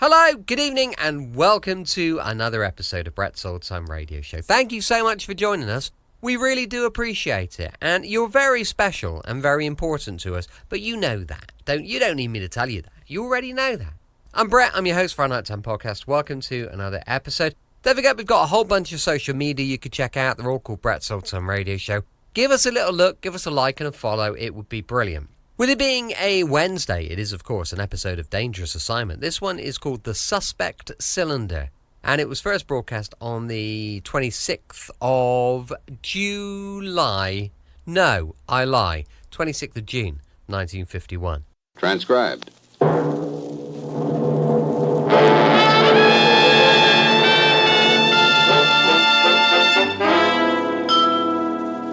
Hello, good evening, and welcome to another episode of Brett's Old Time Radio Show. Thank you so much for joining us. We really do appreciate it, and you're very special and very important to us, but you know that. You don't need me to tell you that. You already know that. I'm Brett, I'm your host for our Nighttime Podcast. Welcome to another episode. Don't forget, we've got a whole bunch of social media you could check out. They're all called Brett's Old Time Radio Show. Give us a little look, give us a like and a follow. It would be brilliant. With it being a Wednesday, it is, of course, an episode of Dangerous Assignment. This one is called The Suspect Cylinder, and it was first broadcast on the 26th of July. No, I lie. 26th of June, 1951. Transcribed.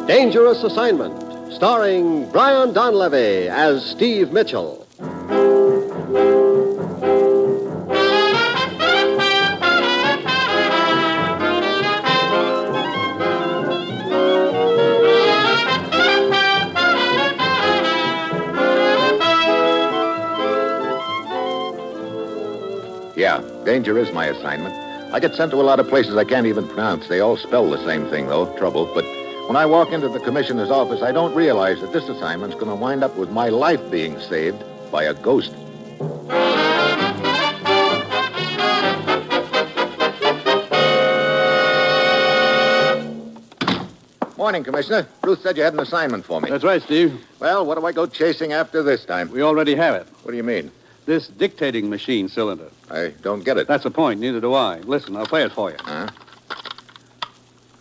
Dangerous Assignment, starring Brian Donlevy as Steve Mitchell. Yeah, danger is my assignment. I get sent to a lot of places I can't even pronounce. They all spell the same thing, though, trouble. But when I walk into the commissioner's office, I don't realize that this assignment's going to wind up with my life being saved by a ghost. Morning, Commissioner. Ruth said you had an assignment for me. That's right, Steve. Well, what do I go chasing after this time? We already have it. What do you mean? This dictating machine cylinder. I don't get it. That's the point. Neither do I. Listen, I'll play it for you. Huh?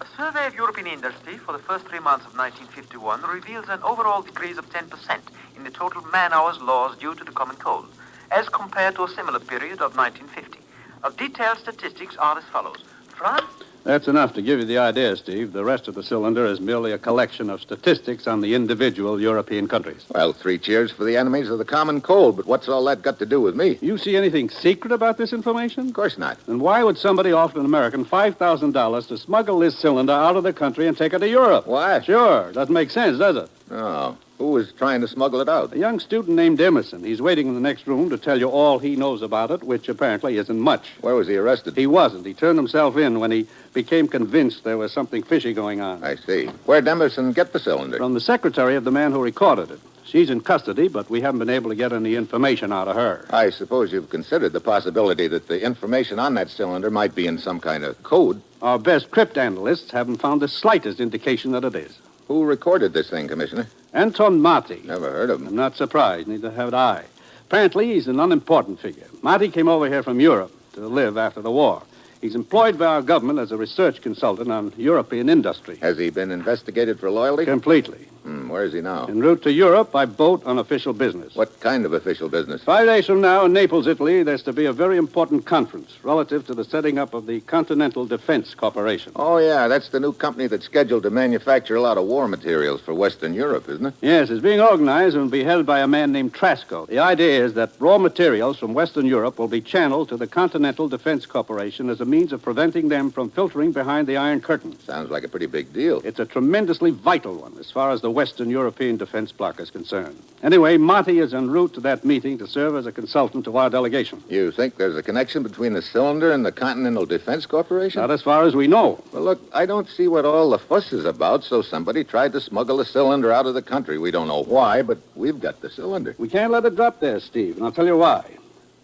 A survey of European industry for the first 3 months of 1951 reveals an overall decrease of 10% in the total man-hours lost due to the common cold, as compared to a similar period of 1950. Now, detailed statistics are as follows. France... That's enough to give you the idea, Steve. The rest of the cylinder is merely a collection of statistics on the individual European countries. Well, 3 cheers for the enemies of the common cold, but what's all that got to do with me? You see anything secret about this information? Of course not. Then why would somebody offer an American $5,000 to smuggle this cylinder out of the country and take it to Europe? Why? Sure. Doesn't make sense, does it? Oh. Who was trying to smuggle it out? A young student named Emerson. He's waiting in the next room to tell you all he knows about it, which apparently isn't much. Where was he arrested? He wasn't. He turned himself in when he became convinced there was something fishy going on. I see. Where'd Emerson get the cylinder? From the secretary of the man who recorded it. She's in custody, but we haven't been able to get any information out of her. I suppose you've considered the possibility that the information on that cylinder might be in some kind of code. Our best cryptanalysts haven't found the slightest indication that it is. Who recorded this thing, Commissioner? Anton Marty. Never heard of him. I'm not surprised, neither have I. Apparently, he's an unimportant figure. Marty came over here from Europe to live after the war. He's employed by our government as a research consultant on European industry. Has he been investigated for loyalty? Completely. Where is he now? En route to Europe by boat on official business. What kind of official business? 5 days from now in Naples, Italy, there's to be a very important conference relative to the setting up of the Continental Defense Corporation. Oh, yeah, that's the new company that's scheduled to manufacture a lot of war materials for Western Europe, isn't it? Yes, it's being organized and will be held by a man named Trasco. The idea is that raw materials from Western Europe will be channeled to the Continental Defense Corporation as a means of preventing them from filtering behind the Iron Curtain. Sounds like a pretty big deal. It's a tremendously vital one as far as the Western European defense bloc is concerned. Anyway, Marty is en route to that meeting to serve as a consultant to our delegation. You think there's a connection between the cylinder and the Continental Defense Corporation? Not as far as we know. Well, look, I don't see what all the fuss is about, so somebody tried to smuggle the cylinder out of the country. We don't know why, but we've got the cylinder. We can't let it drop there, Steve, and I'll tell you why.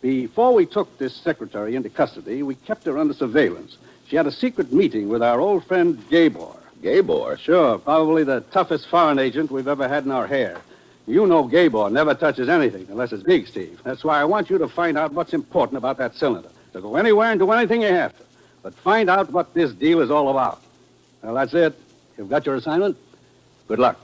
Before we took this secretary into custody, we kept her under surveillance. She had a secret meeting with our old friend Gabor. Gabor? Sure, probably the toughest foreign agent we've ever had in our hair. You know Gabor never touches anything unless it's big, Steve. That's why I want you to find out what's important about that cylinder. To go anywhere and do anything you have to. But find out what this deal is all about. Well, that's it. You've got your assignment. Good luck.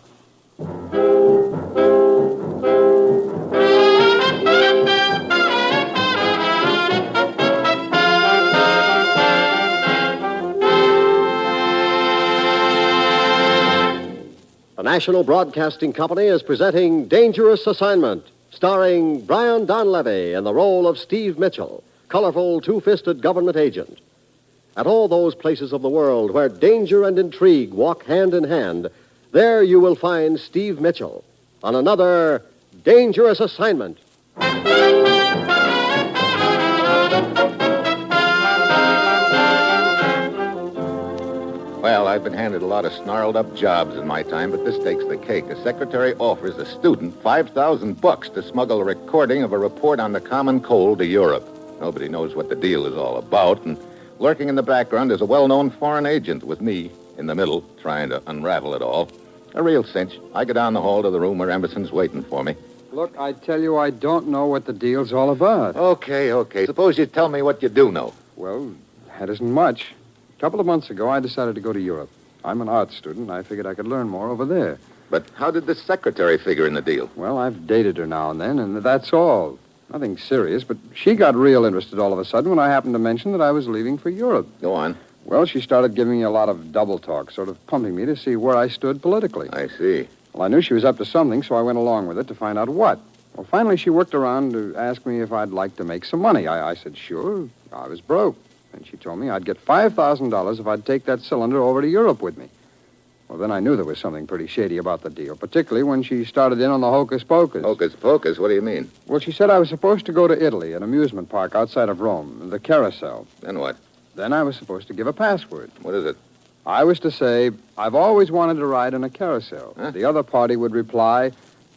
The National Broadcasting Company is presenting Dangerous Assignment, starring Brian Donlevy in the role of Steve Mitchell, colorful, two-fisted government agent. At all those places of the world where danger and intrigue walk hand in hand, there you will find Steve Mitchell on another Dangerous Assignment. I've been handed a lot of snarled-up jobs in my time, but this takes the cake. A secretary offers a student $5,000 to smuggle a recording of a report on the common cold to Europe. Nobody knows what the deal is all about, and lurking in the background is a well-known foreign agent with me in the middle, trying to unravel it all. A real cinch. I go down the hall to the room where Emerson's waiting for me. Look, I tell you, I don't know what the deal's all about. Okay. Suppose you tell me what you do know. Well, that isn't much. A couple of months ago, I decided to go to Europe. I'm an art student, and I figured I could learn more over there. But how did the secretary figure in the deal? Well, I've dated her now and then, and that's all. Nothing serious, but she got real interested all of a sudden when I happened to mention that I was leaving for Europe. Go on. Well, she started giving me a lot of double talk, sort of pumping me to see where I stood politically. I see. Well, I knew she was up to something, so I went along with it to find out what. Well, finally, she worked around to ask me if I'd like to make some money. I said, sure. I was broke. And she told me I'd get $5,000 if I'd take that cylinder over to Europe with me. Well, then I knew there was something pretty shady about the deal, particularly when she started in on the hocus pocus. Hocus pocus? What do you mean? Well, she said I was supposed to go to Italy, an amusement park outside of Rome, the Carousel. Then what? Then I was supposed to give a password. What is it? I was to say, I've always wanted to ride in a carousel. Huh? The other party would reply,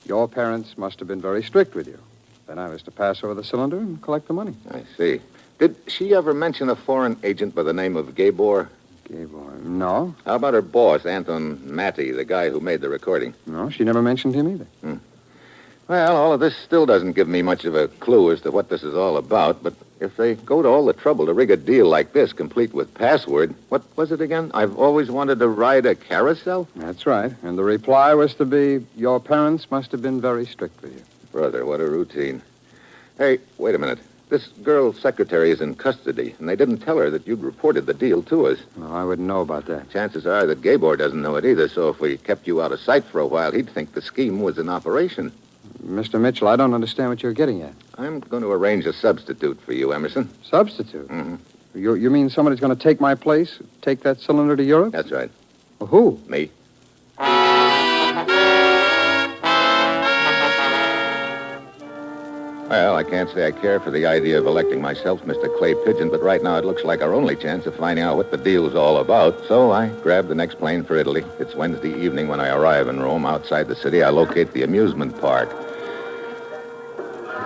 your parents must have been very strict with you. Then I was to pass over the cylinder and collect the money. I see. Did she ever mention a foreign agent by the name of Gabor? Gabor? No. How about her boss, Anton Matty, the guy who made the recording? No, she never mentioned him either. Well, all of this still doesn't give me much of a clue as to what this is all about, but if they go to all the trouble to rig a deal like this, complete with password, what was it again? I've always wanted to ride a carousel? That's right. And the reply was to be, your parents must have been very strict with you. Brother, what a routine. Hey, wait a minute. This girl's secretary is in custody, and they didn't tell her that you'd reported the deal to us. No, I wouldn't know about that. Chances are that Gabor doesn't know it either, so if we kept you out of sight for a while, he'd think the scheme was in operation. Mr. Mitchell, I don't understand what you're getting at. I'm going to arrange a substitute for you, Emerson. Substitute? Mm-hmm. You mean somebody's going to take my place, take that cylinder to Europe? That's right. Well, who? Me. Well, I can't say I care for the idea of electing myself Mr. Clay Pigeon, but right now it looks like our only chance of finding out what the deal's all about. So I grab the next plane for Italy. It's Wednesday evening when I arrive in Rome. Outside the city, I locate the amusement park.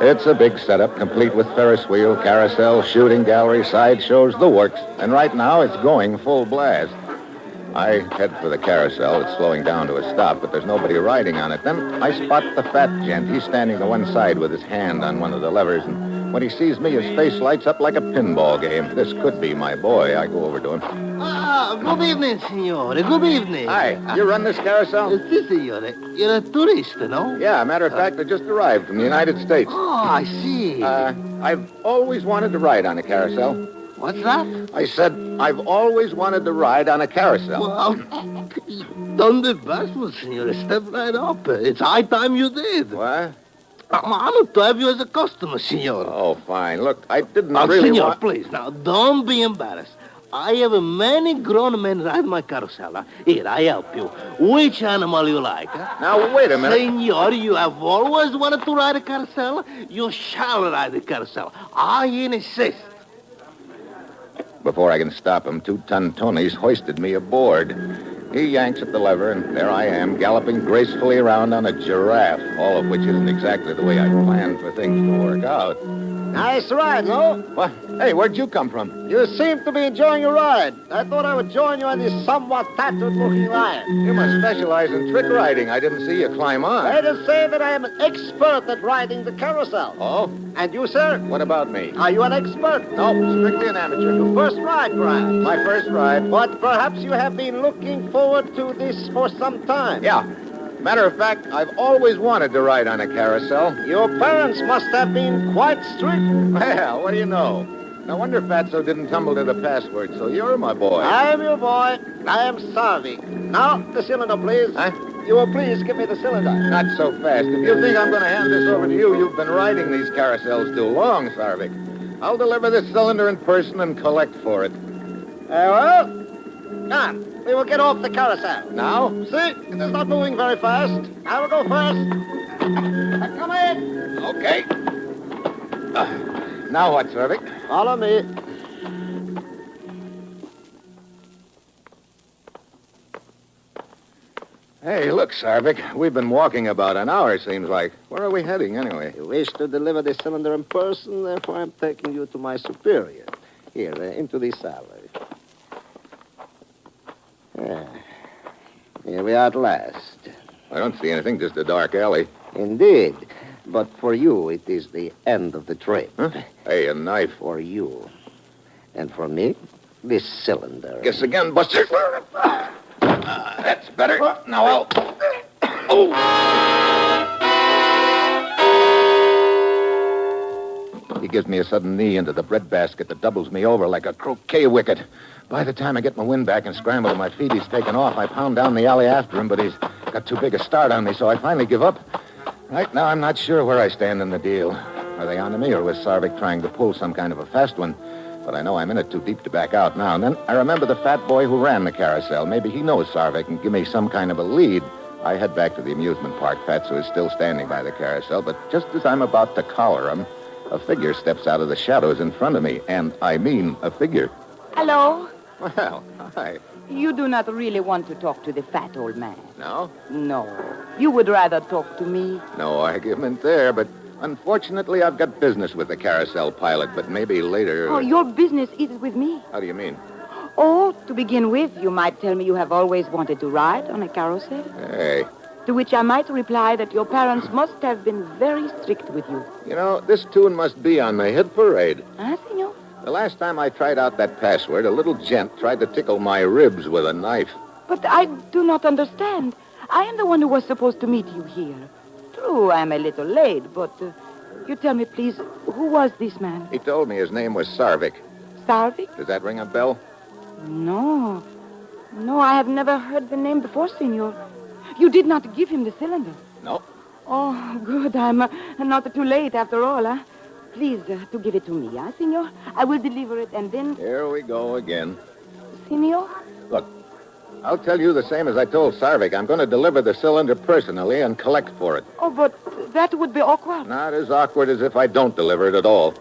It's a big setup, complete with Ferris wheel, carousel, shooting gallery, sideshows, the works. And right now it's going full blast. I head for the carousel. It's slowing down to a stop, but there's nobody riding on it. Then I spot the fat gent. He's standing to one side with his hand on one of the levers, and when he sees me, his face lights up like a pinball game. This could be my boy. I go over to him. Good evening, signore. Good evening. Hi, you run this carousel? Si, signore. You're a tourist, no? Yeah, matter of fact, I just arrived from the United States. Oh, I see. I've always wanted to ride on a carousel. What's that? I said, I've always wanted to ride on a carousel. Well, done the best, signore. Step right up. It's high time you did. What? I'm honored to have you as a customer, signore. Oh, fine. Look, I didn't Now, really signore, want... please, now, don't be embarrassed. I have many grown men ride my carousel. Here, I help you. Which animal you like? Now, wait a minute. Senor, you have always wanted to ride a carousel. You shall ride a carousel. I insist. Before I can stop him, 2-ton Tony's hoisted me aboard. He yanks at the lever, and there I am, galloping gracefully around on a giraffe, all of which isn't exactly the way I planned for things to work out. Nice ride, no? What? Hey, where'd you come from? You seem to be enjoying your ride. I thought I would join you on this somewhat tattooed-looking lion. You must specialize in trick riding. I didn't see you climb on. Let us say that I am an expert at riding the carousel. Oh? And you, sir? What about me? Are you an expert? No, strictly an amateur. Your first ride, perhaps? My first ride. But perhaps you have been looking forward to this for some time. Yeah. Matter of fact, I've always wanted to ride on a carousel. Your parents must have been quite strict. Well, what do you know? No wonder Fatso didn't tumble to the password, so you're my boy. I am your boy. I am Sarvi. Now, the cylinder, please. Huh? You will please give me the cylinder. Not so fast. If you think I'm going to hand this over to you, you've been riding these carousels too long, Sarvik. I'll deliver this cylinder in person and collect for it. Well, come. We will get off the carousel. Now? See, it is not moving very fast. I will go first. Come in. Okay. Now what, Sarvik? Follow me. Hey, look, Sarvik. We've been walking about an hour, seems like. Where are we heading, anyway? You wish to deliver the cylinder in person, therefore I'm taking you to my superior. Here, into the salary. Here we are at last. I don't see anything, just a dark alley. Indeed. But for you, it is the end of the trip. Huh? Hey, a knife. For you. And for me, this cylinder. Guess again, Buster. That's better. Now I'll... Oh! He gives me a sudden knee into the breadbasket that doubles me over like a croquet wicket. By the time I get my wind back and scramble to my feet, he's taken off. I pound down the alley after him, but he's got too big a start on me, so I finally give up. Right now, I'm not sure where I stand in the deal. Are they onto me, or was Sarvik trying to pull some kind of a fast one? But I know I'm in it too deep to back out now. And then I remember the fat boy who ran the carousel. Maybe he knows Sarvik and give me some kind of a lead. I head back to the amusement park. Fatso is still standing by the carousel, but just as I'm about to collar him, a figure steps out of the shadows in front of me. And I mean a figure. Hello? Well, hi. You do not really want to talk to the fat old man. No? No. You would rather talk to me. No argument there, but unfortunately I've got business with the carousel pilot, but maybe later... Oh, your business is with me. How do you mean? Oh, to begin with, you might tell me you have always wanted to ride on a carousel. Hey. To which I might reply that your parents must have been very strict with you. You know, this tune must be on my hit parade. Ah, senor? The last time I tried out that password, a little gent tried to tickle my ribs with a knife. But I do not understand. I am the one who was supposed to meet you here. True, I am a little late, but you tell me, please, who was this man? He told me his name was Sarvik. Sarvik? Does that ring a bell? No. No, I have never heard the name before, senor. You did not give him the cylinder. No. Oh, good. I'm not too late after all, huh? Please, to give it to me, huh, senor? I will deliver it, and then... Here we go again. Senor? Look, I'll tell you the same as I told Sarvik. I'm going to deliver the cylinder personally and collect for it. Oh, but that would be awkward. Not as awkward as if I don't deliver it at all.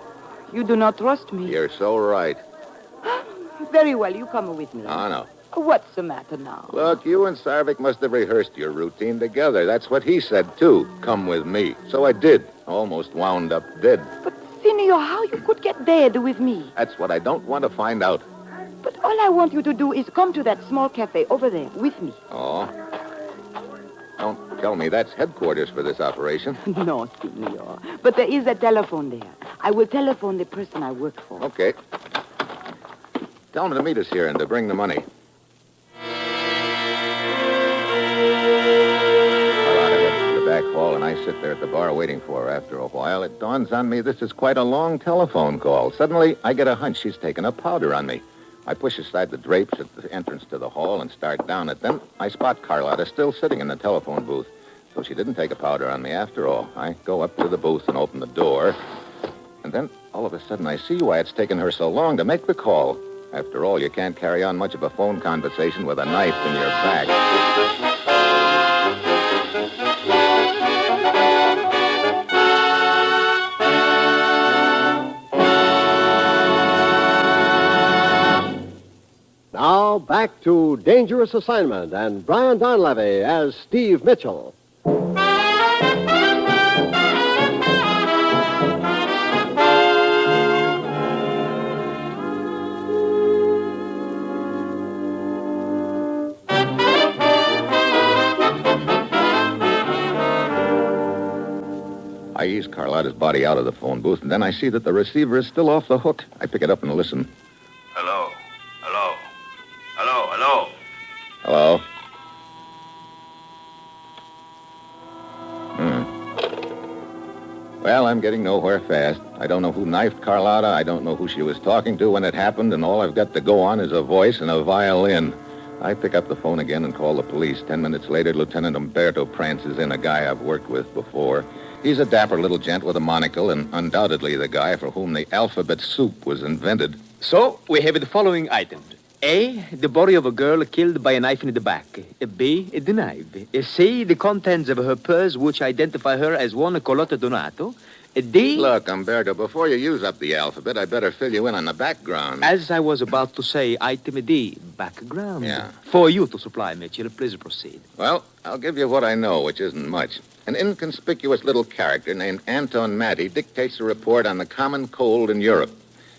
You do not trust me. You're so right. Very well, you come with me. Oh, no. What's the matter now? Look, you and Sarvik must have rehearsed your routine together. That's what he said, too. Come with me. So I did. Almost wound up dead. But, senor, how you could get dead with me? That's what I don't want to find out. But all I want you to do is come to that small cafe over there with me. Oh? Don't tell me that's headquarters for this operation. No, senor. But there is a telephone there. I will telephone the person I work for. Okay. Tell him to meet us here and to bring the money. Carlotta heads to the back hall, and I sit there at the bar waiting for her. After a while, it dawns on me this is quite a long telephone call. Suddenly, I get a hunch she's taken a powder on me. I push aside the drapes at the entrance to the hall and start down it. Then I spot Carlotta still sitting in the telephone booth. So she didn't take a powder on me after all. I go up to the booth and open the door. And then, all of a sudden, I see why it's taken her so long to make the call. After all, you can't carry on much of a phone conversation with a knife in your back. Now, back to Dangerous Assignment and Brian Donlevy as Steve Mitchell. I ease Carlotta's body out of the phone booth, and then I see that the receiver is still off the hook. I pick it up and listen. Hello? Hello? Hello? Hello? Hello? Well, I'm getting nowhere fast. I don't know who knifed Carlotta. I don't know who she was talking to when it happened, and all I've got to go on is a voice and a violin. I pick up the phone again and call the police. 10 minutes later, Lieutenant Umberto prances in, a guy I've worked with before. He's a dapper little gent with a monocle, and undoubtedly the guy for whom the alphabet soup was invented. So, we have the following items. A, the body of a girl killed by a knife in the back. B, the knife. C, the contents of her purse which identify her as one Carlotta Donato. D? Look, Umberto, before you use up the alphabet, I better fill you in on the background. As I was about to say, item D, background. Yeah. For you to supply, Mitchell. Please proceed. Well, I'll give you what I know, which isn't much. An inconspicuous little character named Anton Matty dictates a report on the common cold in Europe.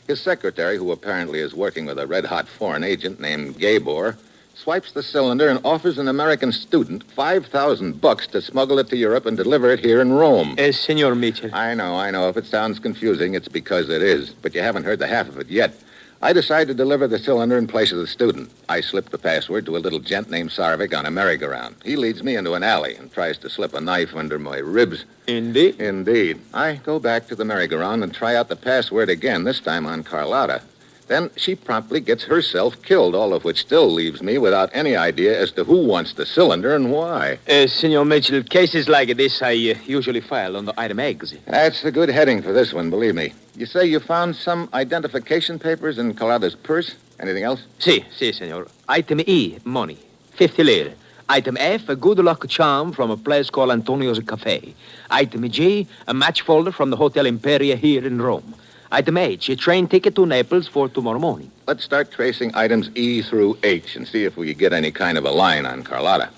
His secretary, who apparently is working with a red-hot foreign agent named Gabor, swipes the cylinder and offers an American student $5,000 to smuggle it to Europe and deliver it here in Rome. Senor Mitchell. I know. If it sounds confusing, it's because it is. But you haven't heard the half of it yet. I decided to deliver the cylinder in place of the student. I slipped the password to a little gent named Sarvik on a merry-go-round. He leads me into an alley and tries to slip a knife under my ribs. Indeed? Indeed. I go back to the merry-go-round and try out the password again, this time on Carlotta. Then she promptly gets herself killed, all of which still leaves me without any idea as to who wants the cylinder and why. Senor Mitchell, cases like this I usually file under item eggs. That's a good heading for this one, believe me. You say you found some identification papers in Carlotta's purse? Anything else? Si, senor. Item E, money. 50 lire. Item F, a good luck charm from a place called Antonio's Cafe. Item G, a match folder from the Hotel Imperia here in Rome. Item H, a train ticket to Naples for tomorrow morning. Let's start tracing items E through H and see if we get any kind of a line on Carlotta.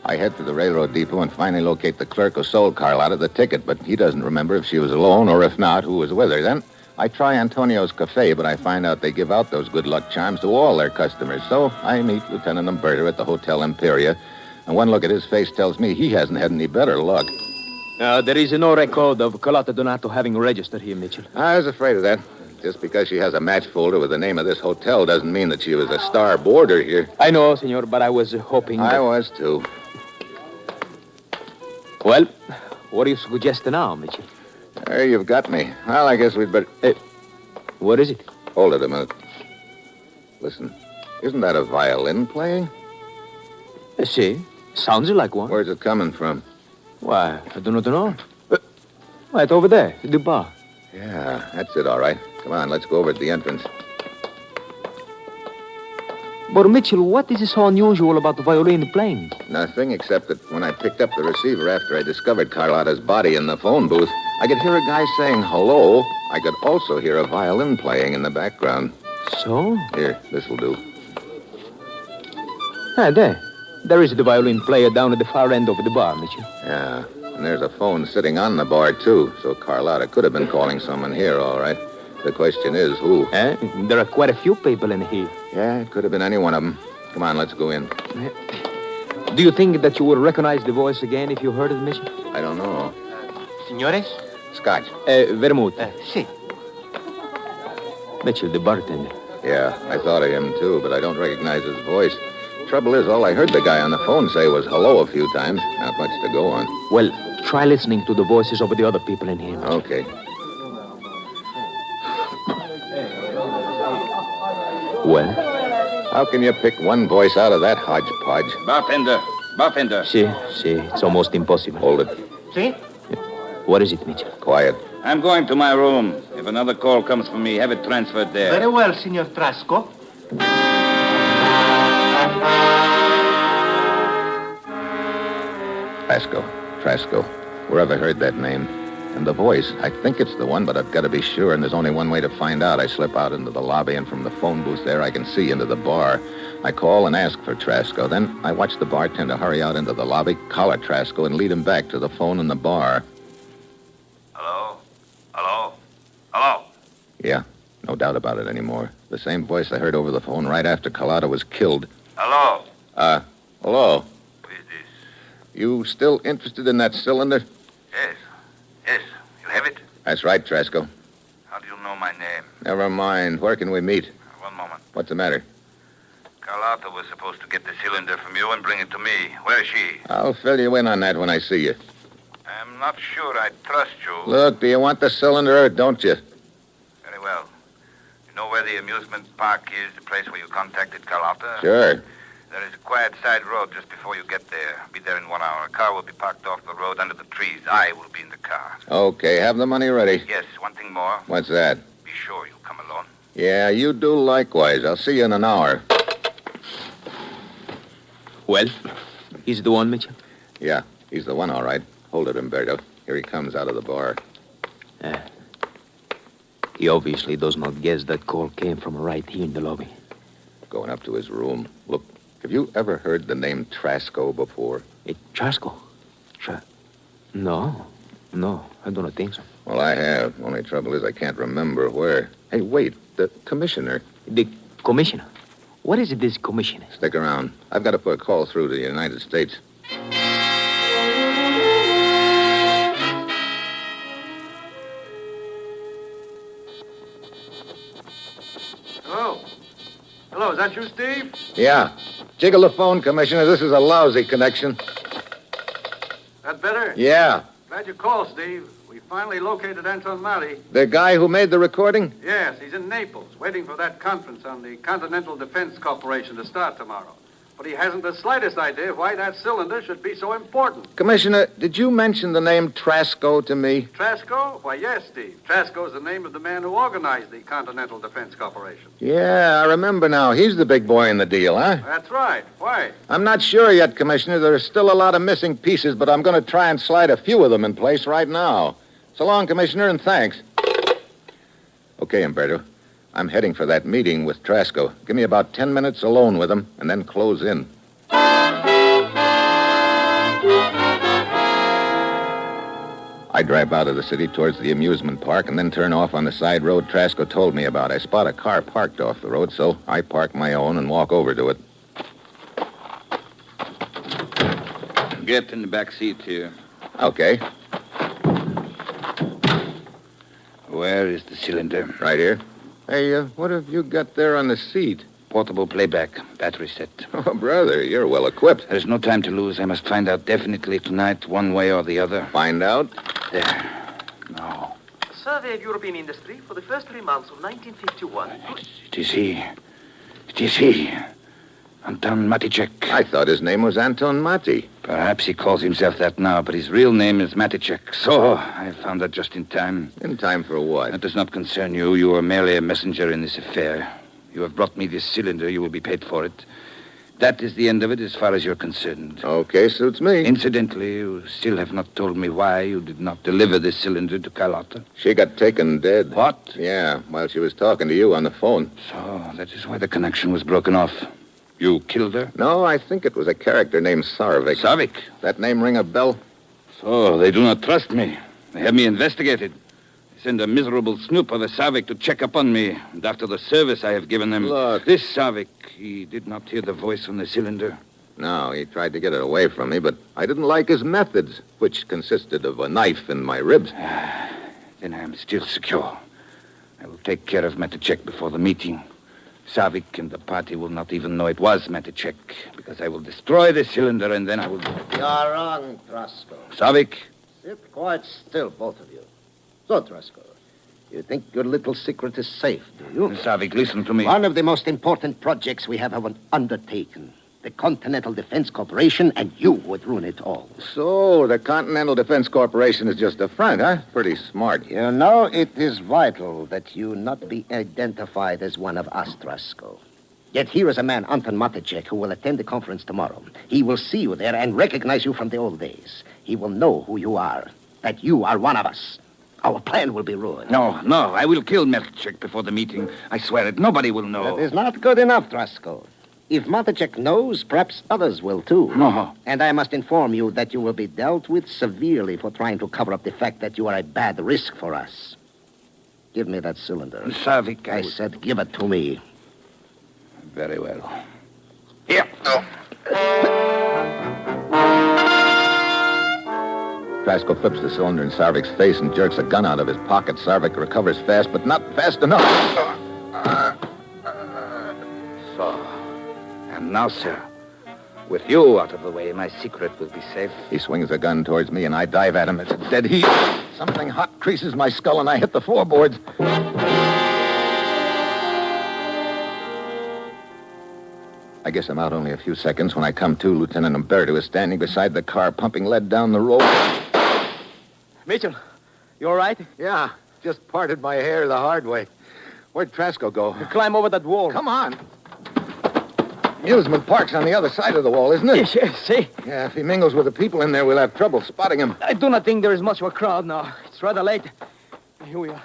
I head to the railroad depot and finally locate the clerk who sold Carlotta the ticket, but he doesn't remember if she was alone or if not, who was with her. Then I try Antonio's Cafe, but I find out they give out those good luck charms to all their customers. So I meet Lieutenant Umberto at the Hotel Imperia, and one look at his face tells me he hasn't had any better luck. There is no record of Carlotta Donato having registered here, Mitchell. I was afraid of that. Just because she has a match folder with the name of this hotel doesn't mean that she was a star boarder here. I know, senor, but I was hoping I was, too. Well, what do you suggest now, Mitchell? There, you've got me. Well, I guess we'd better... What is it? Hold it a minute. Listen, isn't that a violin playing? Si. Sounds like one. Where's it coming from? Why, I do not know. Right over there, the bar. Yeah, that's it, all right. Come on, let's go over to the entrance. But, Mitchell, what is so unusual about the violin playing? Nothing, except that when I picked up the receiver after I discovered Carlotta's body in the phone booth, I could hear a guy saying hello. I could also hear a violin playing in the background. So? Here, this'll do. There. There is the violin player down at the far end of the bar, Mitchell. Yeah, and there's a phone sitting on the bar, too, so Carlotta could have been calling someone here, all right. The question is, who? There are quite a few people in here. Yeah, it could have been any one of them. Come on, let's go in. Do you think that you would recognize the voice again if you heard it, Mitchell? I don't know. Signores? Scotch. Vermouth. Si. Mitchell, the bartender. Yeah, I thought of him, too, but I don't recognize his voice. Trouble is, all I heard the guy on the phone say was hello a few times. Not much to go on. Well, try listening to the voices of the other people in here. Okay. Well? How can you pick one voice out of that hodgepodge? Bartender. Si, it's almost impossible. Hold it. Si? What is it, Mitchell? Quiet. I'm going to my room. If another call comes for me, have it transferred there. Very well, Signor Trasco. Trasco. Wherever heard that name. And the voice, I think it's the one, but I've got to be sure, and there's only one way to find out. I slip out into the lobby, and from the phone booth there, I can see into the bar. I call and ask for Trasco. Then I watch the bartender hurry out into the lobby, collar Trasco, and lead him back to the phone in the bar. Hello? Yeah, no doubt about it anymore. The same voice I heard over the phone right after Carlotta was killed. Hello? Hello? Who is this? You still interested in that cylinder? Yes. You have it? That's right, Trasco. How do you know my name? Never mind. Where can we meet? One moment. What's the matter? Carlotta was supposed to get the cylinder from you and bring it to me. Where is she? I'll fill you in on that when I see you. I'm not sure I trust you. Look, do you want the cylinder or don't you? Very well. You know where the amusement park is, the place where you contacted Carlotta? Sure. There is a quiet side road just before you get there. Be there in 1 hour. A car will be parked off the road under the trees. I will be in the car. Okay, have the money ready. Yes, one thing more. What's that? Be sure you come alone. Yeah, you do likewise. I'll see you in an hour. Well, He's the one, Mitchell? Yeah, he's the one, all right. Hold it, Umberto. Here he comes out of the bar. He obviously does not guess that call came from right here in the lobby. Going up to his room. Look, have you ever heard the name Trasco before? Trasco? No, I do not think so. Well, I have. Only trouble is I can't remember where. Hey, wait, the commissioner. The commissioner? What is it, this commissioner? Stick around. I've got to put a call through to the United States. Hello, is that you, Steve? Yeah. Jiggle the phone, Commissioner. This is a lousy connection. That better? Yeah. Glad you called, Steve. We finally located Anton Mari. The guy who made the recording? Yes, he's in Naples, waiting for that conference on the Continental Defense Corporation to start tomorrow. But he hasn't the slightest idea why that cylinder should be so important. Commissioner, did you mention the name Trasco to me? Trasco? Why, yes, Steve. Trasco's the name of the man who organized the Continental Defense Corporation. Yeah, I remember now. He's the big boy in the deal, huh? That's right. Why? I'm not sure yet, Commissioner. There are still a lot of missing pieces, but I'm going to try and slide a few of them in place right now. So long, Commissioner, and thanks. Okay, Umberto. I'm heading for that meeting with Trasco. Give me about 10 minutes alone with him, and then close in. I drive out of the city towards the amusement park and then turn off on the side road Trasco told me about. I spot a car parked off the road, so I park my own and walk over to it. Get in the back seat here. Okay, Where is the cylinder? right here. Hey, what have you got there on the seat? Portable playback, battery set. Oh, brother, you're well equipped. There's no time to lose. I must find out definitely tonight, one way or the other. Find out? There. No. A survey of European industry for the first 3 months of 1951. It is he. It is he. Anton Maticek. I thought his name was Anton Mati. Perhaps he calls himself that now, but his real name is Maticek. So, I found that just in time. In time for what? That does not concern you. You are merely a messenger in this affair. You have brought me this cylinder. You will be paid for it. That is the end of it as far as you're concerned. Okay, suits me. Incidentally, you still have not told me why you did not deliver this cylinder to Carlotta. She got taken dead. What? Yeah, while she was talking to you on the phone. So, that is why the connection was broken off. You killed her? No, I think it was a character named Sarvik. Sarvik? That name ring a bell? So, they do not trust me. They have me investigated. They send a miserable snoop of a Sarvik to check up on me. And after the service I have given them... Look. This Sarvik, he did not hear the voice on the cylinder. No, he tried to get it away from me, but I didn't like his methods, which consisted of a knife in my ribs. Then I am still secure. I will take care of Maticek before the meeting. Sarvik and the party will not even know it was Maticek, because I will destroy the cylinder and then I will... You're wrong, Trasco. Sarvik? Sit quite still, both of you. So, Trasco, you think your little secret is safe, do you? Sarvik, listen to me. One of the most important projects we have undertaken. The Continental Defense Corporation, and you would ruin it all. So, the Continental Defense Corporation is just a front, huh? Pretty smart. You know, it is vital that you not be identified as one of us, Trasco. Yet here is a man, Anton Maticek, who will attend the conference tomorrow. He will see you there and recognize you from the old days. He will know who you are, that you are one of us. Our plan will be ruined. No, I will kill Maticek before the meeting. I swear it. Nobody will know. That is not good enough, Trasco. If Maticek knows, perhaps others will too. No. And I must inform you that you will be dealt with severely for trying to cover up the fact that you are a bad risk for us. Give me that cylinder. Sarvik, I said give it to me. Very well. Here. Trasco flips the cylinder in Sarvik's face and jerks a gun out of his pocket. Sarvik recovers fast, but not fast enough. So, and now, sir, with you out of the way, my secret will be safe. He swings the gun towards me, and I dive at him. It's a dead heat. Something hot creases my skull, and I hit the floorboards. I guess I'm out only a few seconds. When I come to, Lieutenant Umberto is standing beside the car, pumping lead down the road. Mitchell, you all right? Yeah, just parted my hair the hard way. Where'd Trasco go? Climb over that wall. Come on. amusement park's on the other side of the wall, isn't it? Yes, see? Yeah, if he mingles with the people in there, we'll have trouble spotting him. I do not think there is much of a crowd now. It's rather late. Here we are.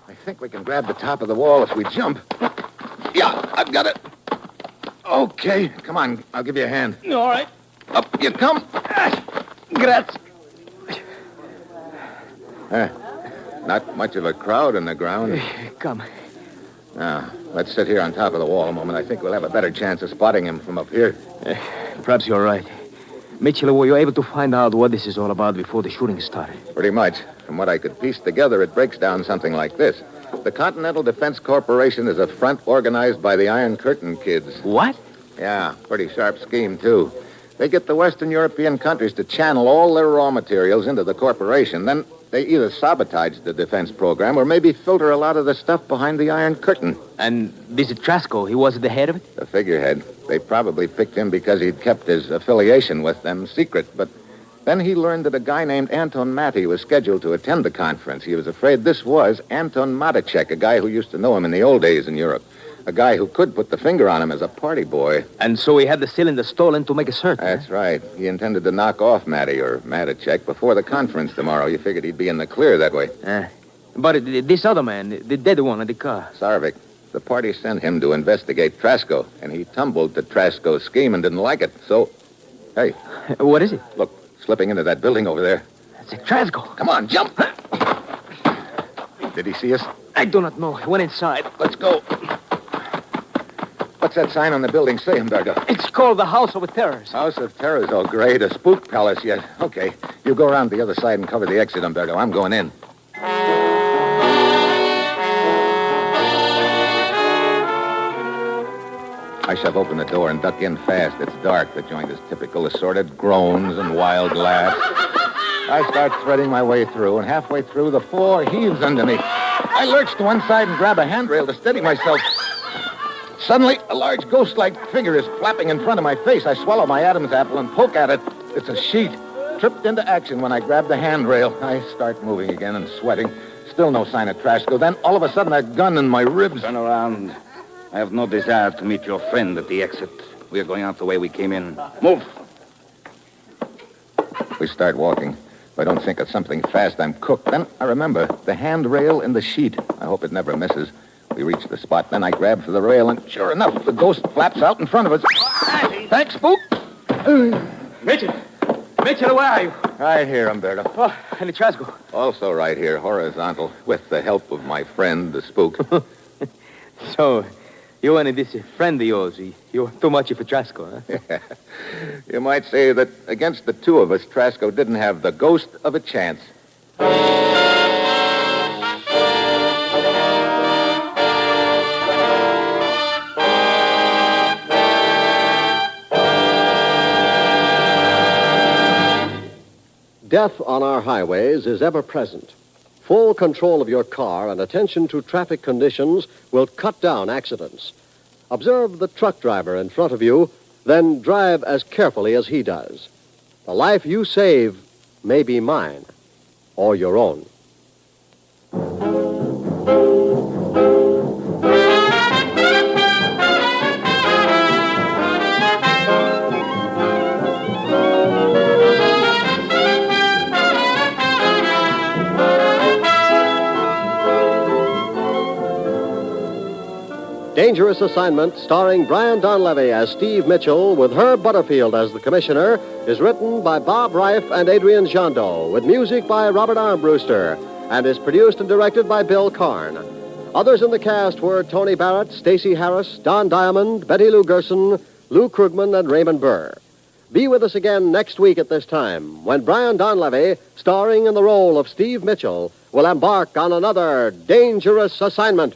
I think we can grab the top of the wall if we jump. Yeah, I've got it. Okay, come on. I'll give you a hand. All right. Up you come. Grazie. Not much of a crowd in the ground. Come. Now, let's sit here on top of the wall a moment. I think we'll have a better chance of spotting him from up here. Perhaps you're right. Mitchell, were you able to find out what this is all about before the shooting started? Pretty much. From what I could piece together, it breaks down something like this. The Continental Defense Corporation is a front organized by the Iron Curtain kids. What? Yeah, pretty sharp scheme, too. They get the Western European countries to channel all their raw materials into the corporation. Then they either sabotage the defense program or maybe filter a lot of the stuff behind the Iron Curtain. And this is Trasco. He was at the head of it? The figurehead. They probably picked him because he'd kept his affiliation with them secret. But then he learned that a guy named Anton Matty was scheduled to attend the conference. He was afraid this was Anton Matacek, a guy who used to know him in the old days in Europe. A guy who could put the finger on him as a party boy. And so he had the cylinder stolen to make a search. That's right. He intended to knock off Matty or Matacek before the conference tomorrow. You figured he'd be in the clear that way. But this other man, the dead one in the car. Sarvik. The party sent him to investigate Trasco, and he tumbled to Trasco's scheme and didn't like it. So, hey. What is it? Look, slipping into that building over there. It's a Trasco. Come on, jump. Did he see us? I do not know. He went inside. Let's go. What's that sign on the building say, Umberto? It's called the House of Terrors. House of Terrors. Oh, great. A spook palace yet. Okay. You go around the other side and cover the exit, Umberto. I'm going in. I shove open the door and duck in fast. It's dark. The joint is typical. Assorted groans and wild laughs. I start threading my way through, and halfway through, the floor heaves under me. I lurch to one side and grab a handrail to steady myself. Suddenly, a large ghost-like figure is flapping in front of my face. I swallow my Adam's apple and poke at it. It's a sheet. Tripped into action when I grab the handrail. I start moving again and sweating. Still no sign of Trasco. Then, all of a sudden, a gun in my ribs. Turn around. I have no desire to meet your friend at the exit. We are going out the way we came in. Move. We start walking. If I don't think of something fast, I'm cooked. Then I remember the handrail in the sheet. I hope it never misses. We reach the spot. Then I grab for the rail, and sure enough, the ghost flaps out in front of us. Thanks, spook. Mitchell! Mitchell, where are you? Right here, Umberto. Oh, and the Trasco. Also right here, horizontal, with the help of my friend, the spook. So, you and this friend of yours, you're too much of a Trasco, huh? Yeah. You might say that against the two of us, Trasco didn't have the ghost of a chance. Death on our highways is ever present. Full control of your car and attention to traffic conditions will cut down accidents. Observe the truck driver in front of you, then drive as carefully as he does. The life you save may be mine or your own. Dangerous Assignment, starring Brian Donlevy as Steve Mitchell with Herb Butterfield as the commissioner, is written by Bob Reif and Adrian Jondo, with music by Robert Armbruster, and is produced and directed by Bill Karn. Others in the cast were Tony Barrett, Stacey Harris, Don Diamond, Betty Lou Gerson, Lou Krugman, and Raymond Burr. Be with us again next week at this time, when Brian Donlevy, starring in the role of Steve Mitchell, will embark on another dangerous assignment.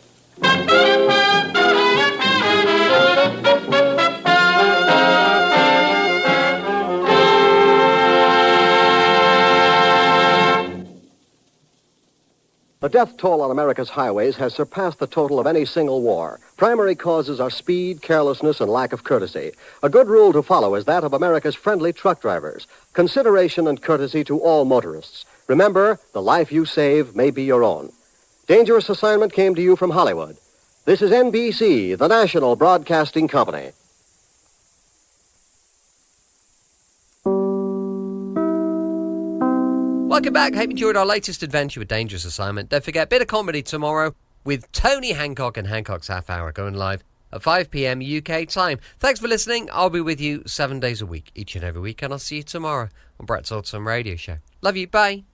The death toll on America's highways has surpassed the total of any single war. Primary causes are speed, carelessness, and lack of courtesy. A good rule to follow is that of America's friendly truck drivers. Consideration and courtesy to all motorists. Remember, the life you save may be your own. Dangerous Assignment came to you from Hollywood. This is NBC, the national broadcasting company. Welcome back. Hope you enjoyed our latest adventure with Dangerous Assignment. Don't forget, a bit of comedy tomorrow with Tony Hancock and Hancock's Half Hour, going live at 5 p.m. UK time. Thanks for listening. I'll be with you 7 days a week, each and every week, and I'll see you tomorrow on Brett's Old Time Radio Show. Love you. Bye.